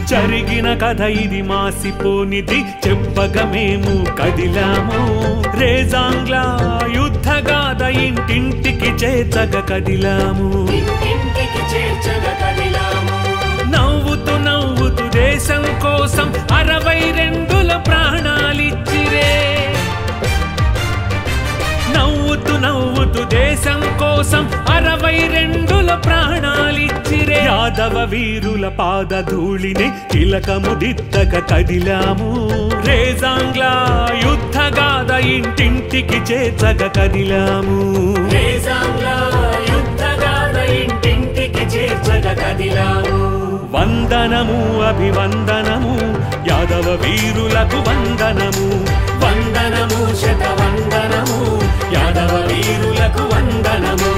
జరిగిన కథ ఇది మాసిపోనిది చెప్పగా మేము కదిలాము రేజాంగ్ల యుద్ధగాథ ఇంటింటికి చేర్చగా కదిలాము నవ్వుతూ నవ్వుతూ దేశం కోసం 62 ప్రాణాలిచ్చిరే నవ్వుతూ నవ్వుతూ దేశం కోసం 62 ప్రాణాలిచ్చిరే యాదవ వీరుల పాదధూళిని తిలకము దిద్దగా కదిలాము రేజాంగ్ల యుద్ధగాథ ఇంటింటికి చేర్చగా కదిలాము వందనము అభివందనము యాదవ వీరులకు వందనము వందనము శతవందనము యాదవ వీరులకు వందనము